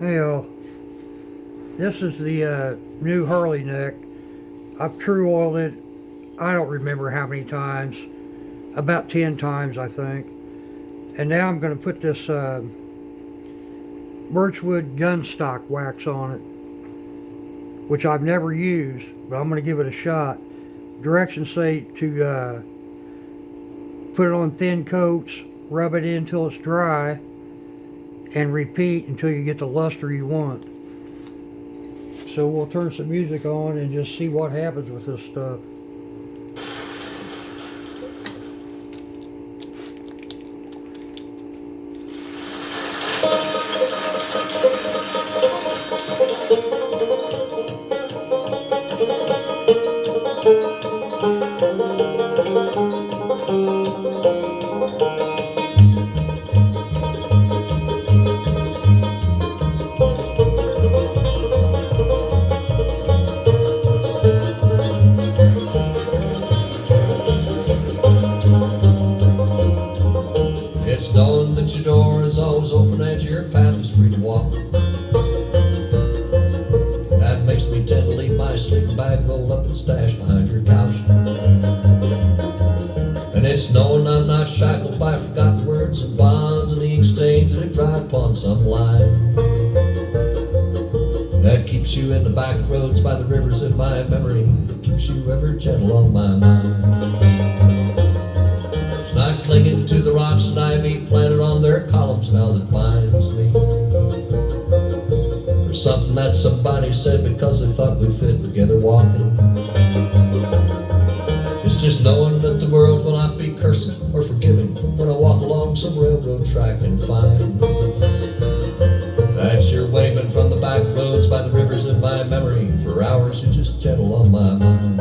Hey, this is the new Harley neck. I've true oiled it, I don't remember how many times, about 10 times I think. And now I'm going to put this birchwood gun stock wax on it, which I've never used, but I'm going to give it a shot. Directions say to put it on thin coats, rub it in until it's dry, and repeat until you get the luster you want. So we'll turn some music on and just see what happens with this stuff. It's known that your door is always open and your path is free to walk. That makes me tend to leave my sleeping bag rolled up and stashed behind your couch. And it's known I'm not shackled by forgotten words and bonds and the ink stains that have dried upon some line. That keeps you in the back roads by the rivers of my memory, that keeps you ever gentle on my mind. Not clinging to the rocks and ivy planted on their columns now that binds me. Or something that somebody said because they thought we fit together walking. It's just knowing that the world will not be cursing or forgiving when I walk along some railroad track and find that you're waving from the back roads by the rivers of my memory. For hours you're just gentle on my mind.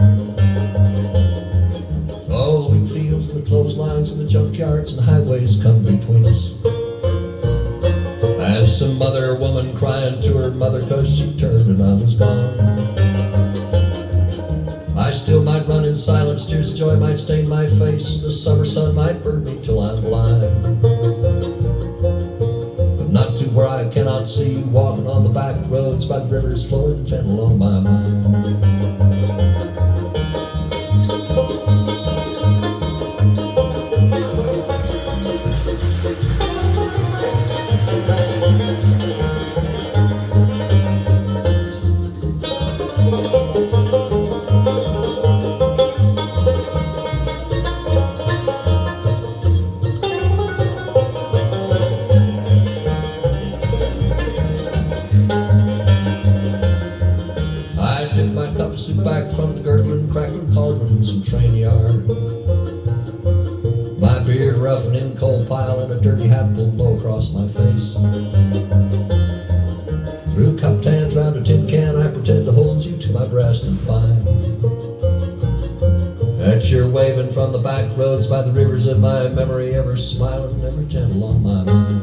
All the wheat fields and the clotheslines and the junkyards and the highways come between us. And some other woman crying to her mother 'cause she turned and I was gone. I still might run in silence, tears of joy might stain my face, and the summer sun might burn me till I'm blind. But not to where I cannot see you walking on the back roads by the rivers flowing gentle on my mind. Sit back from the gurgling, crackling cauldrons and train yard. My beard rough in coal pile and a dirty hat will blow across my face. Through cup tans round a tin can I pretend to hold you to my breast and find that you're waving from the back roads by the rivers of my memory, ever smiling, ever gentle on my mind.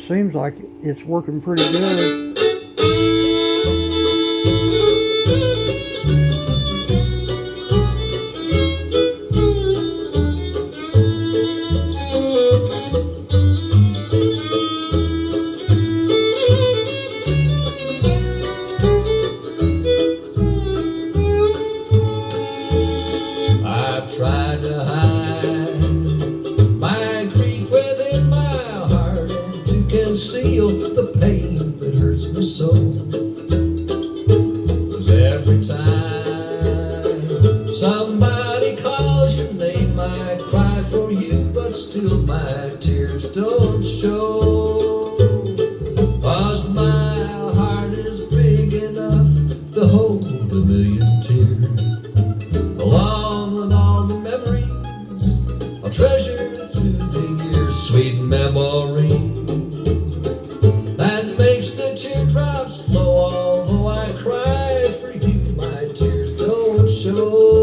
seems like it's working pretty good. I've tried to hide my grief within my heart and to conceal the pain that hurts me so. 'Cause every time somebody calls your name, I cry for you, but still my tears don't show. 'Cause my heart is big enough to hold a million tears, along with all the memories I'll treasure through the years. Sweet memory that makes the teardrops flow. Although I cry for you, my tears don't show.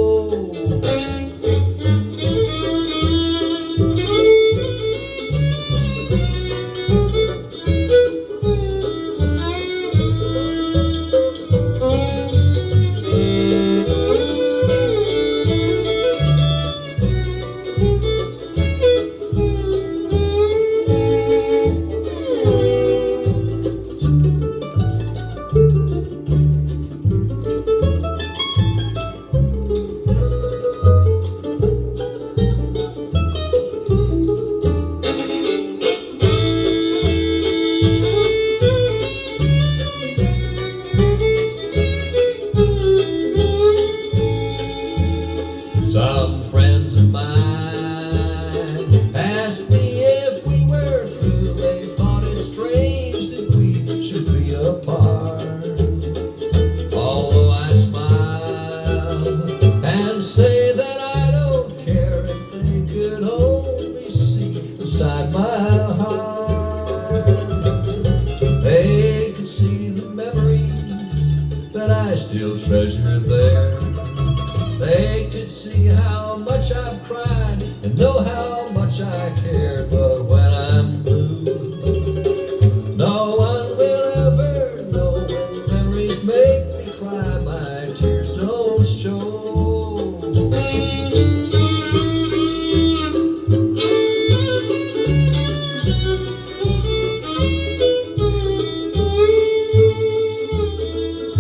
Some friends of mine asked me if we were through. They thought it strange that we should be apart. Although I smile and say that I don't care, if they could only see inside my heart, they could see the memories that I still treasure there. They could see how much I've cried and know how much I care. But when I'm blue, no one will ever know. When memories make me cry, my tears don't show.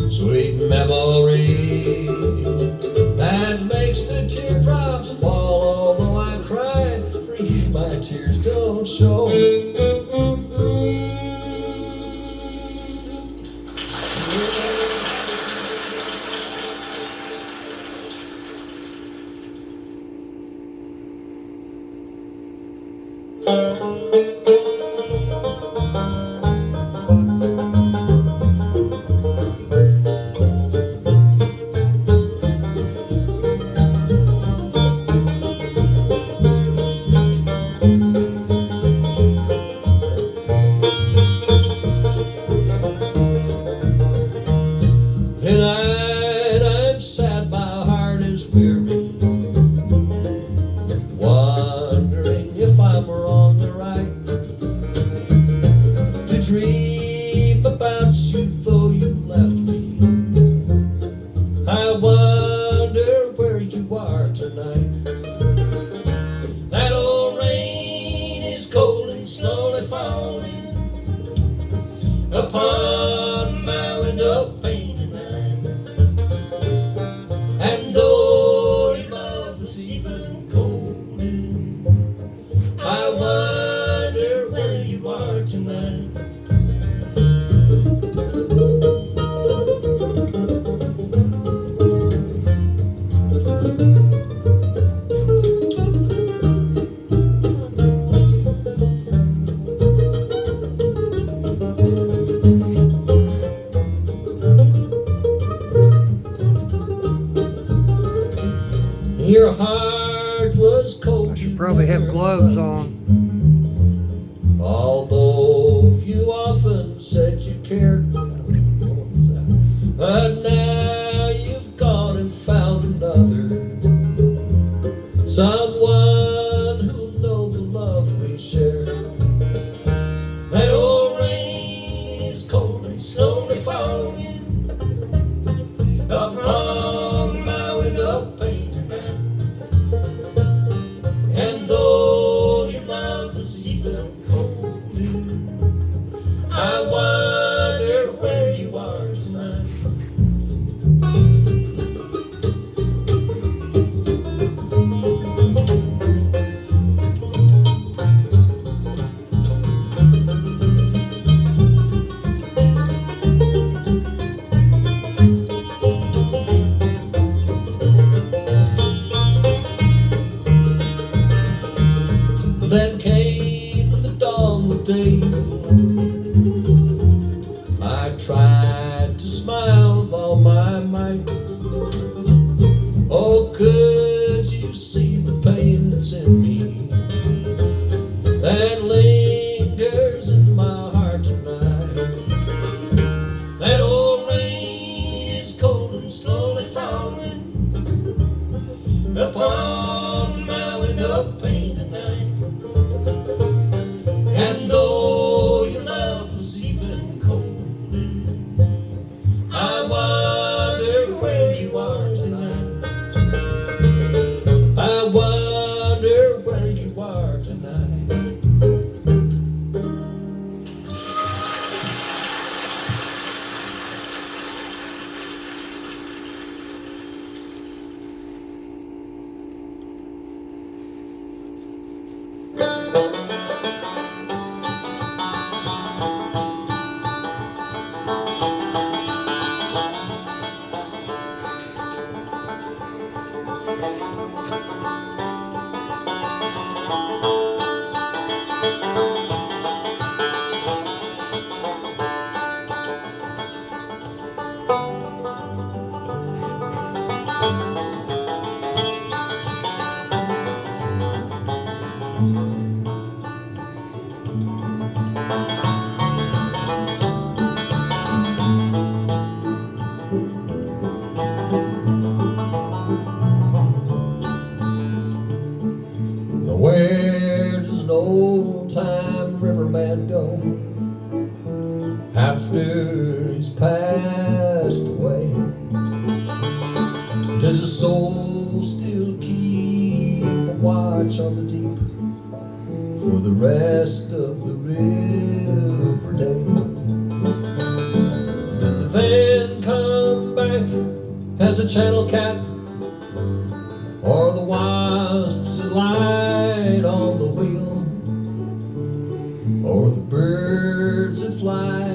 Sweet memory that makes the teardrops fall. Although I cry for you, my tears don't show. Tonight I'm sad, my heart is weary, wondering if I'm wrong or right to dream about you, though you left me. I wonder where you are tonight. That old rain is cold and slowly falling upon my window pane. And though your love was even colder, I wonder where you are tonight. Your heart was cold. I should probably have gloves on. Although you often said you cared, but now you've gone and found another, someone who'll know the love we share. That old after he's passed away? Does his soul still keep a watch on the deep for the rest of the river days? Does it then come back as a channel cat, or the wasps that light on the wheel, or the birds that fly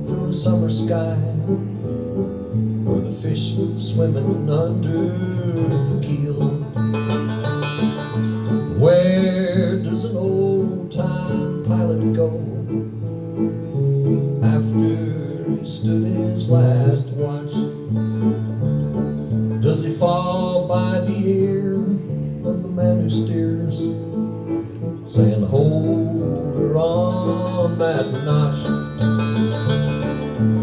through a summer sky, or the fish swimming under the keel? Where does an old-time pilot go after he stood his last watch? Does he fall by the ear of the man who steers, saying, hold her on that notch?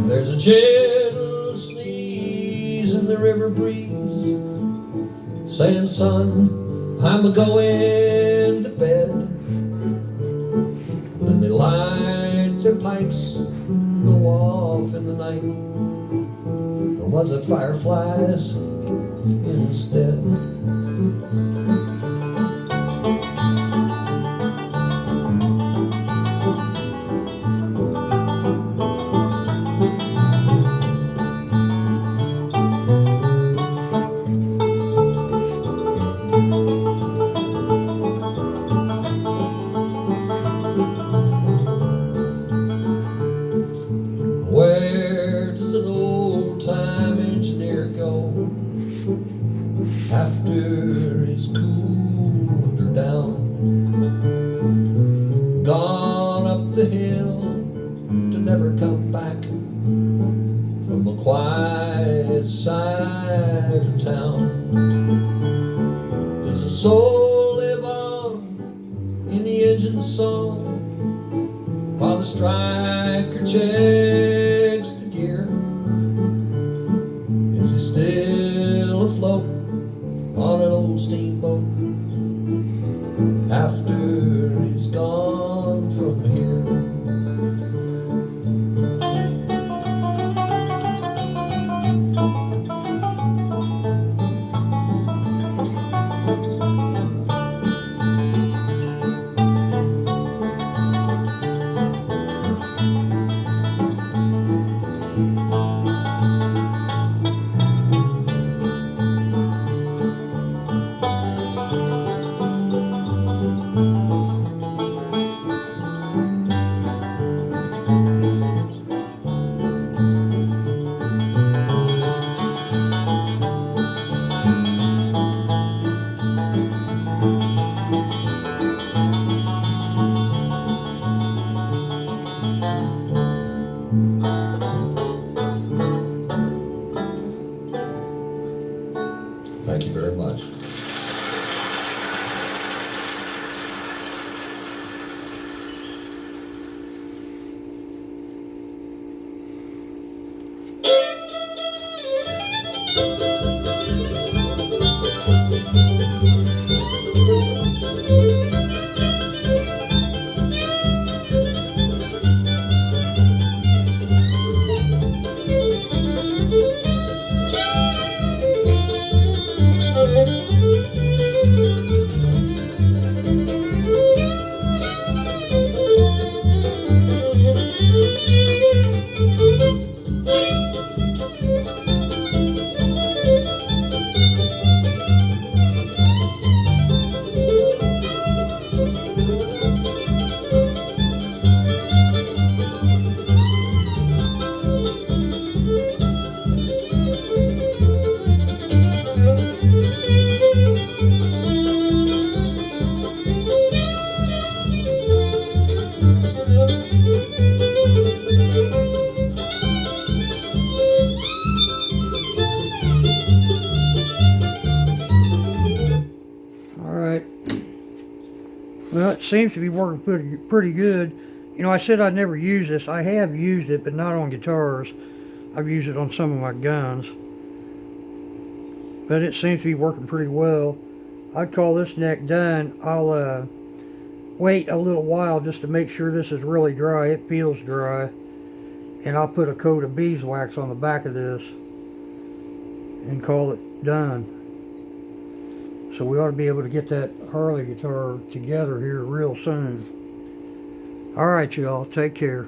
There's a gentle sneeze in the river breeze, saying, son, I'm a-going to bed. Then they light their pipes, go off in the night. Or was it fireflies instead? Where does an old-time engineer go after he's cooled her down, gone up the hill to never come back from a quiet side of town? Does a soul live on in the engine's song while the striker checks the gear? Is he still afloat on an old steamboat after he's gone from here? Thank you very much. Well, it seems to be working pretty good. You know, I said I'd never use this. I have used it, but not on guitars. I've used it on some of my guns. But it seems to be working pretty well. I'd call this neck done. I'll wait a little while just to make sure this is really dry. It feels dry. and I'll put a coat of beeswax on the back of this and call it done. So we ought to be able to get that Harley guitar together here real soon. Alright y'all, take care.